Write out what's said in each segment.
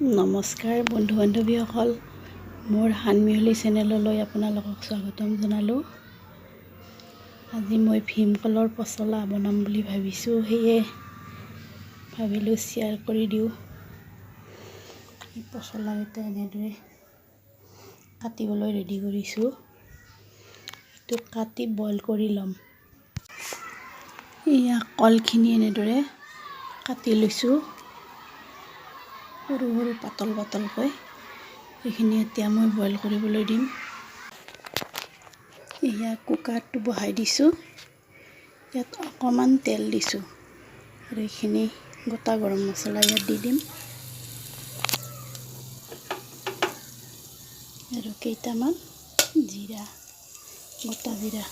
নমস্কাৰ বন্ধু বান্ধৱীসকল, মোৰ হানমিহলি চেনেললৈ আপোনালোকক স্বাগতম জনালোঁ। আজি মই ভীমকলৰ পচলা বনাম বুলি ভাবিছোঁ, সেয়ে ভাবিলোঁ শ্বেয়াৰ কৰি দিওঁ। এই পচলাকেইটা এনেদৰে কাটিবলৈ ৰেডি কৰিছোঁ। এইটো কাটি বইল কৰি ল'ম। এয়া কলখিনি এনেদৰে কাটি লৈছোঁ, সৰু সৰু পাতল পাতলকৈ। এইখিনি এতিয়া মই বইল কৰিবলৈ দিম। এয়া কুকাৰটো বহাই দিছোঁ, ইয়াত অকণমান তেল দিছোঁ আৰু এইখিনি গোটা গৰম মছলা ইয়াত দি দিম আৰু কেইটামান জিৰা, গোটা জিৰা।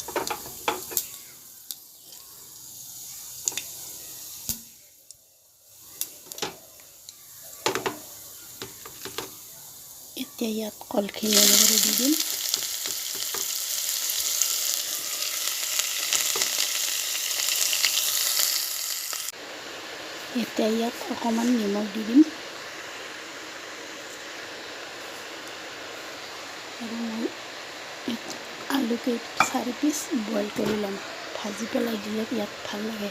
এতিয়া ইয়াত কলখিনি এনেদৰে দি দিম। এতিয়া ইয়াত অকণমান নিমখ দি দিম আৰু মই আলুকে 4 পিচ বইল কৰি ল'ম। ভাজি পেলাই দিলে ইয়াত ভাল লাগে।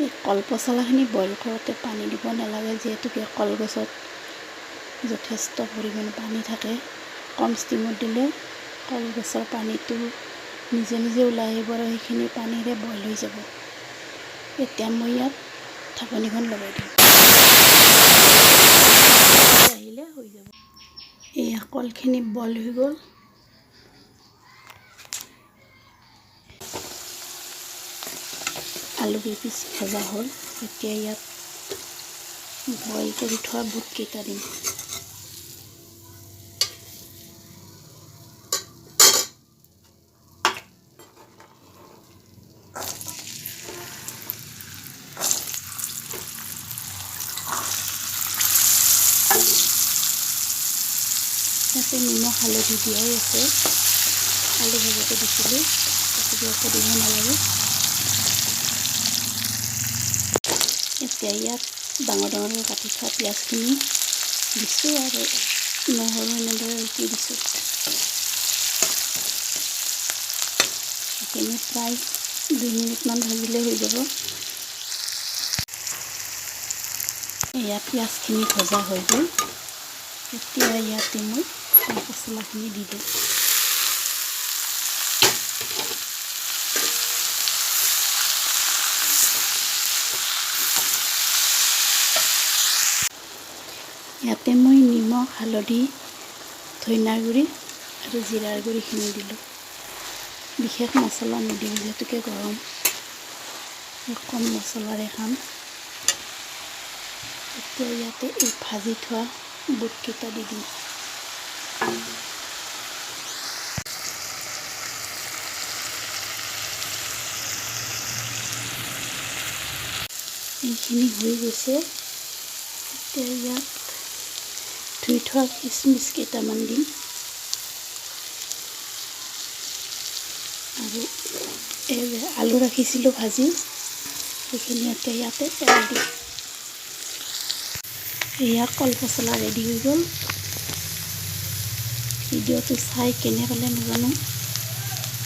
এই কল পচলাখিনি বইল কৰোঁতে পানী দিব নালাগে, যিহেতুকে কলগছত যথেষ্ট পৰিমাণে পানী থাকে। কম ষ্টিমত দিলে কলগছৰ পানীটো নিজে নিজে ওলাই আহিব আৰু সেইখিনি পানীৰে বইল হৈ যাব। এতিয়া মই ইয়াত ঢাকনিখন লগাই দিম। আহিলে হৈ যাব। এয়া কলখিনি বইল হৈ গ'ল। আলু কেইপিচ ভজা হ'ল। এতিয়া ইয়াত বইল কৰি থোৱা বুটকেইটা দিম। ইয়াতে নিমখ হালধি দিয়াই আছে, আলু ভাজোতে দিছিলোঁ, গতিকে আকৌ দিব নালাগে। এতিয়া ইয়াত ডাঙৰ ডাঙৰকৈ কাটি থোৱা পিঁয়াজখিনি দিছোঁ আৰু নহৰু এনেদৰে ৰুকি দিছোঁ। এইখিনি প্ৰায় 2 মিনিটমান ভাজিলে হৈ যাব। এয়া পিঁয়াজখিনি ভজা হৈ গ'ল। এতিয়া ইয়াতে মই পচলাখিনি দি দিওঁ। ইয়াতে মই নিমখ, হালধি, ধনিয়াৰ গুড়ি আৰু জিৰাৰ গুড়িখিনি দিলোঁ। বিশেষ মছলা নিদিওঁ, যিহেতুকে গৰম, কম মছলাৰে খাম। এতিয়া ইয়াতে এই ভাজি থোৱা বুটকেইটা দি দিম। এইখিনি হৈ গৈছে। এতিয়া ইয়াত ধুই থোৱা কিচমিচ কেইটামান দিম আৰু এই আলু ৰাখিছিলোঁ ভাজি, সেইখিনি এতিয়া ইয়াতে পেলাই দিম। এয়া কল পচলা ৰেডি হৈ গ'ল। ভিডিঅ'টো চাই কেনে পালে নাজানো,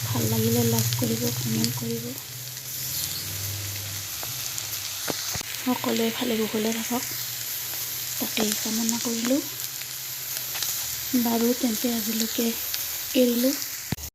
ভাল লাগিলে লাইক কৰিব, কমেণ্ট কৰিব। সকলোৱে ভালে কুশলে থাকক, তাকেই কামনা কৰিলোঁ। বাৰু তেন্তে আজিলৈকে এৰিলোঁ।